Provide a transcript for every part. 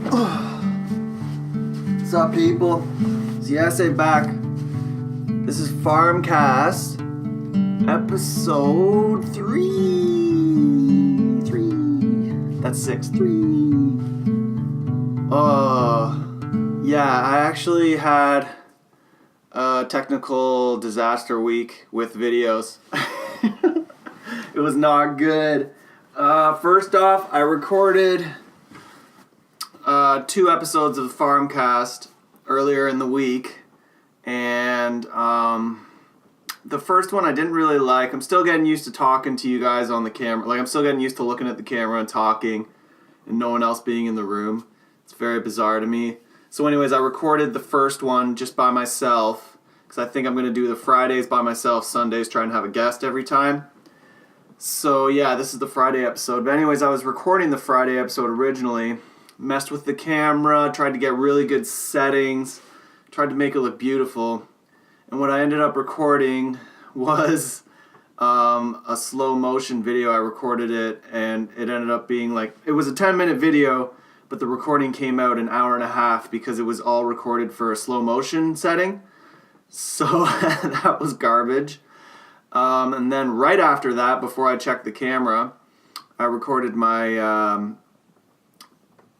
What's up, people? It's the essay back. This is Farmcast, episode 3. That's 6. 3. Yeah, I actually had a technical disaster week with videos. It was not good. First off, I recorded 2 episodes of the Farmcast earlier in the week, and the first one I didn't really like. I'm still getting used to talking to you guys on the camera. Like, I'm still getting used to looking at the camera and talking and no one else being in the room. It's very bizarre to me. So anyways, I recorded the first one just by myself because I think I'm going to do the Fridays by myself, Sundays try and have a guest every time. So yeah, this is the Friday episode. But anyways, I was recording the Friday episode originally, messed with the camera, tried to get really good settings, tried to make it look beautiful. And what I ended up recording was a slow motion video. I recorded it and it ended up being like, it was a 10-minute video, but the recording came out an hour and a half because it was all recorded for a slow motion setting. So that was garbage. And then right after that, before I checked the camera, I recorded my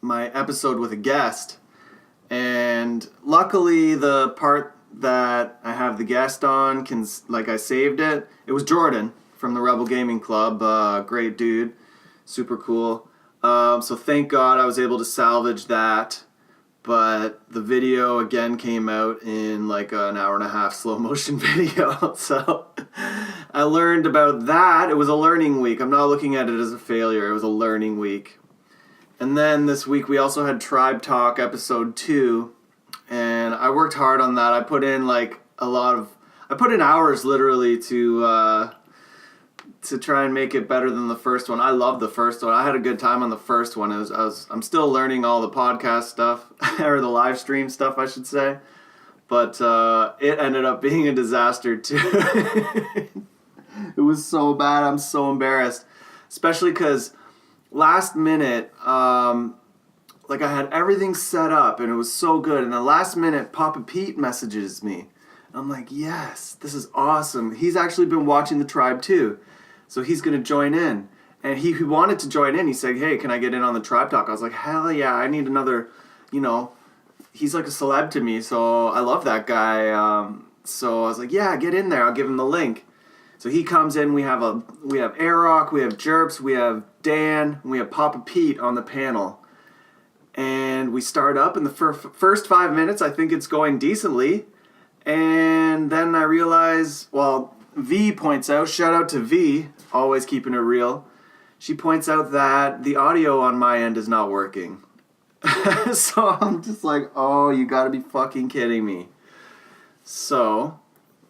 my episode with a guest. And luckily, the part that I have the guest on, I saved it. It was Jordan from the Rebel Gaming Club. Great dude. Super cool. So thank God I was able to salvage that. But the video again came out in like an hour and a half slow motion video. So I learned about that. It was a learning week. I'm not looking at it as a failure. It was a learning week. And then this week we also had Tribe Talk episode 2. And I worked hard on that. I put in hours literally to try and make it better than the first one. I love the first one. I had a good time on the first one. I'm still learning all the podcast stuff, or the live stream stuff, I should say. But it ended up being a disaster too. It was so bad. I'm so embarrassed, especially because last minute, I had everything set up and it was so good. And the last minute, Papa Pete messages me. I'm like, yes, this is awesome. He's actually been watching the Tribe too. So he's going to join in. And he wanted to join in. He said, hey, can I get in on the Tribe Talk? I was like, hell yeah, I need another, he's like a celeb to me. So I love that guy. So I was like, yeah, get in there. I'll give him the link. So he comes in. We have Airrock, we have Jerps, we have Dan, and we have Papa Pete on the panel. And we start up in the first 5 minutes. I think it's going decently. And then I realize, V points out, shout out to V, always keeping it real. She points out that the audio on my end is not working. So I'm just like, oh, you gotta be fucking kidding me. So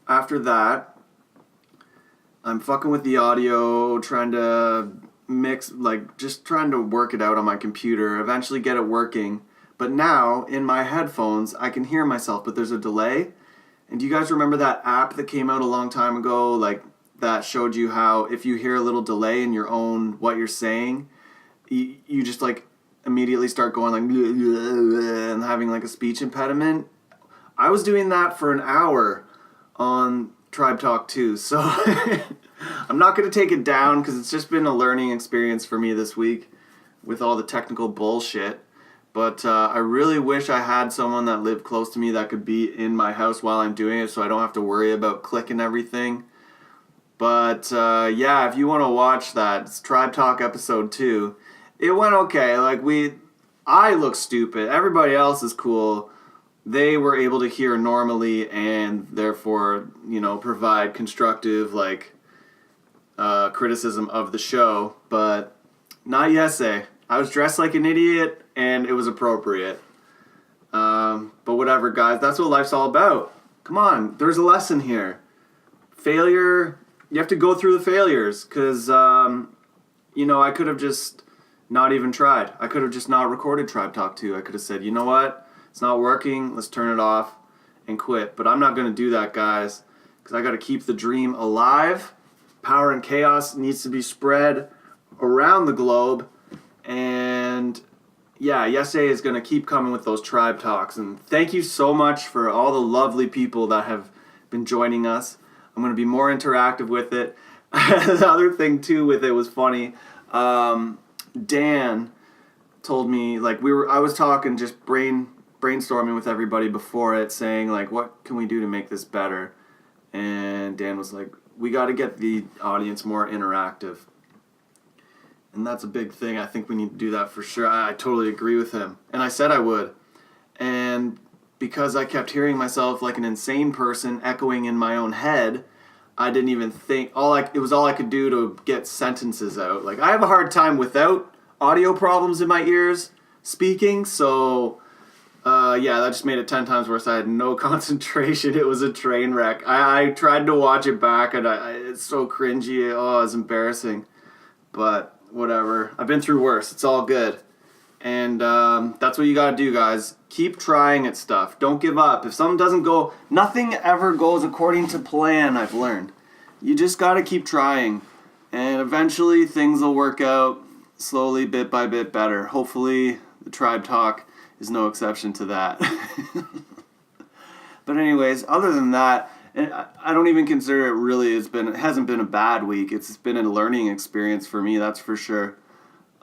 after that, I'm fucking with the audio, trying to mix, just trying to work it out on my computer, eventually get it working. But now, in my headphones, I can hear myself, but there's a delay. And do you guys remember that app that came out a long time ago, that showed you how if you hear a little delay in your own, what you're saying, you just immediately start going and having a speech impediment? I was doing that for an hour on Tribe Talk 2, so I'm not going to take it down because it's just been a learning experience for me this week with all the technical bullshit. But I really wish I had someone that lived close to me that could be in my house while I'm doing it so I don't have to worry about clicking everything. But yeah, if you want to watch that, it's Tribe Talk episode 2. It went okay. I look stupid. Everybody else is cool. They were able to hear normally and therefore, provide constructive criticism of the show. But not Yese. I was dressed like an idiot. And it was appropriate. But whatever, guys. That's what life's all about. Come on. There's a lesson here. Failure. You have to go through the failures. Because, I could have just not even tried. I could have just not recorded Tribe Talk 2. I could have said, you know what? It's not working. Let's turn it off and quit. But I'm not going to do that, guys. Because I got to keep the dream alive. Power and chaos needs to be spread around the globe. And yeah, Yesay is going to keep coming with those tribe talks. And thank you so much for all the lovely people that have been joining us. I'm going to be more interactive with it. The other thing, too, with it was funny. Dan told me, like, I was talking, just brainstorming with everybody before it, saying, like, what can we do to make this better? And Dan was like, we got to get the audience more interactive. And that's a big thing. I think we need to do that for sure. I totally agree with him. And I said I would. And because I kept hearing myself like an insane person echoing in my own head, I didn't even think. It was all I could do to get sentences out. Like, I have a hard time without audio problems in my ears speaking. So, yeah, that just made it 10 times worse. I had no concentration. It was a train wreck. I tried to watch it back, and it's so cringy. Oh, it's embarrassing. But whatever. I've been through worse. It's all good. And that's what you got to do, guys. Keep trying at stuff. Don't give up. If something doesn't go, nothing ever goes according to plan, I've learned. You just got to keep trying. And eventually things will work out slowly, bit by bit better. Hopefully the tribe talk is no exception to that. But anyways, other than that, and I don't even consider it really, it hasn't been a bad week. It's been a learning experience for me, that's for sure.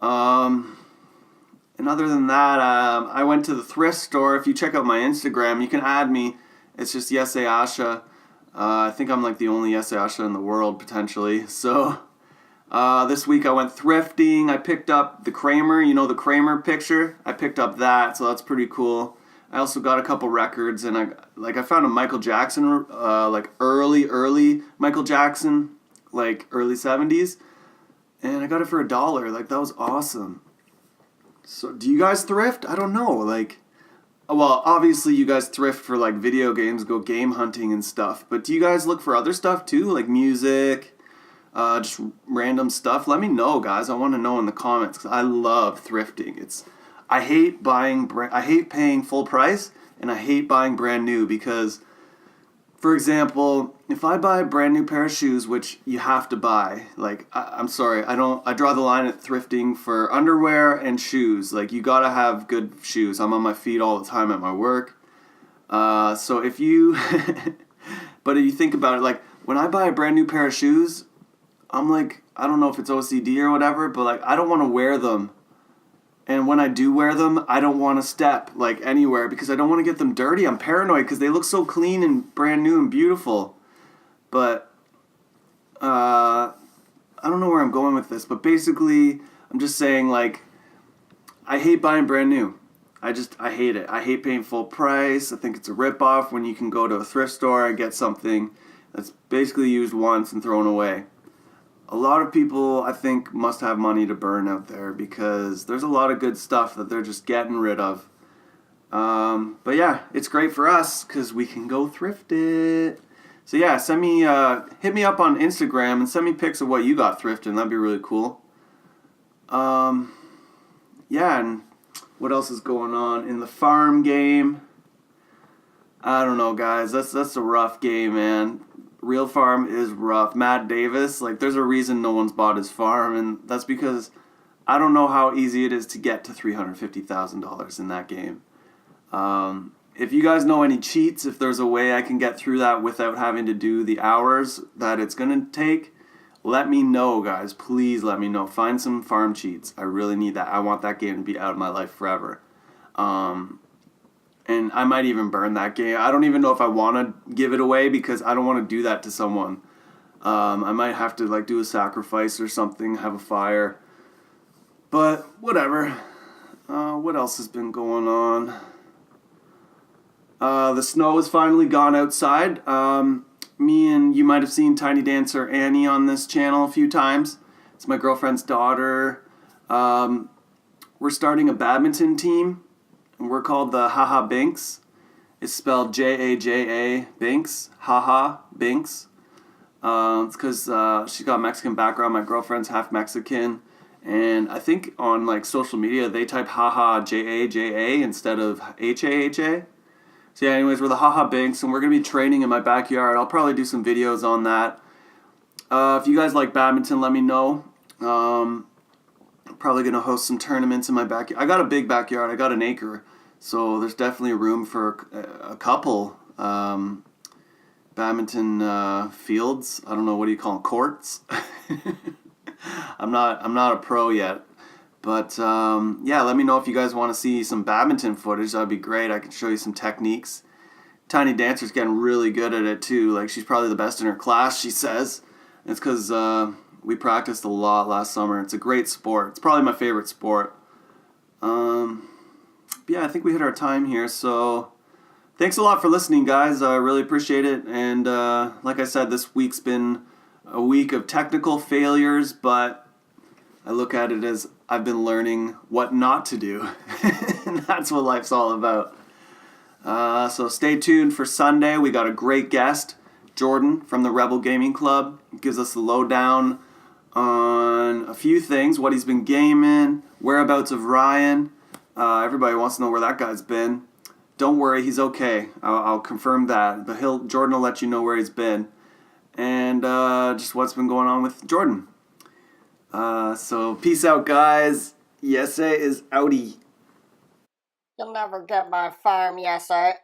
And other than that, I went to the thrift store. If you check out my Instagram, you can add me. It's just Yesay Asha. I think I'm like the only Yesay Asha in the world, potentially. So this week I went thrifting. I picked up the Kramer, the Kramer picture. I picked up that, so that's pretty cool. I also got a couple records, and I found a Michael Jackson, like early Michael Jackson, like early 70s, and I got it for $1. Like, that was awesome. So, do you guys thrift? I don't know. Like, well, obviously you guys thrift for like video games, go game hunting and stuff. But do you guys look for other stuff too, like music, just random stuff? Let me know, guys. I want to know in the comments, because I love thrifting. I hate paying full price, and I hate buying brand new because, for example, if I buy a brand new pair of shoes, which you have to buy, like, I'm sorry, I draw the line at thrifting for underwear and shoes. Like, you gotta have good shoes. I'm on my feet all the time at my work. So if you, but if you think about it, like, when I buy a brand new pair of shoes, I'm like, I don't know if it's OCD or whatever, but like, I don't want to wear them. And when I do wear them, I don't want to step like anywhere because I don't want to get them dirty. I'm paranoid because they look so clean and brand new and beautiful. But I don't know where I'm going with this. But basically, I'm just saying, like, I hate buying brand new. I hate it. I hate paying full price. I think it's a ripoff when you can go to a thrift store and get something that's basically used once and thrown away. A lot of people, I think, must have money to burn out there because there's a lot of good stuff that they're just getting rid of. But yeah, it's great for us because we can go thrift it. So yeah, hit me up on Instagram and send me pics of what you got thrifting. That'd be really cool. Yeah, and what else is going on in the farm game? I don't know, guys. That's a rough game, man. Real farm is rough. Matt Davis, like, there's a reason no one's bought his farm, and that's because I don't know how easy it is to get to $350,000 in that game. If you guys know any cheats, if there's a way I can get through that without having to do the hours that it's going to take, let me know, guys. Please let me know. Find some farm cheats. I really need that. I want that game to be out of my life forever. And I might even burn that game. I don't even know if I want to give it away because I don't want to do that to someone. I might have to like do a sacrifice or something, have a fire. But whatever. What else has been going on? The snow has finally gone outside. Me and you might have seen Tiny Dancer Annie on this channel a few times. It's my girlfriend's daughter. We're starting a badminton team. We're called the Haha Binks. It's spelled Jaja Binks. Haha Binks. It's because she's got Mexican background. My girlfriend's half Mexican. And I think on like social media they type haha Jaja instead of HAHA. So yeah, anyways, we're the Haha Binks, and we're going to be training in my backyard. I'll probably do some videos on that. If you guys like badminton, let me know. Probably going to host some tournaments in my backyard. I got a big backyard. I got an acre. So there's definitely room for a couple badminton fields. I don't know, what do you call them? Courts? I'm not a pro yet. But yeah, let me know if you guys want to see some badminton footage. That'd be great. I can show you some techniques. Tiny Dancer's getting really good at it too. Like, she's probably the best in her class, she says. And it's because we practiced a lot last summer. It's a great sport. It's probably my favorite sport. Yeah, I think we hit our time here. So thanks a lot for listening, guys. I really appreciate it. And like I said, this week's been a week of technical failures, but I look at it as I've been learning what not to do. And that's what life's all about. So stay tuned for Sunday. We got a great guest, Jordan from the Rebel Gaming Club. He gives us the lowdown on a few things, what he's been gaming, whereabouts of Ryan. Everybody wants to know where that guy's been. Don't worry, he's okay. I'll confirm that. But Jordan will let you know where he's been. And just what's been going on with Jordan. So peace out, guys. Yesay is outie. You'll never get my farm, yes, sir.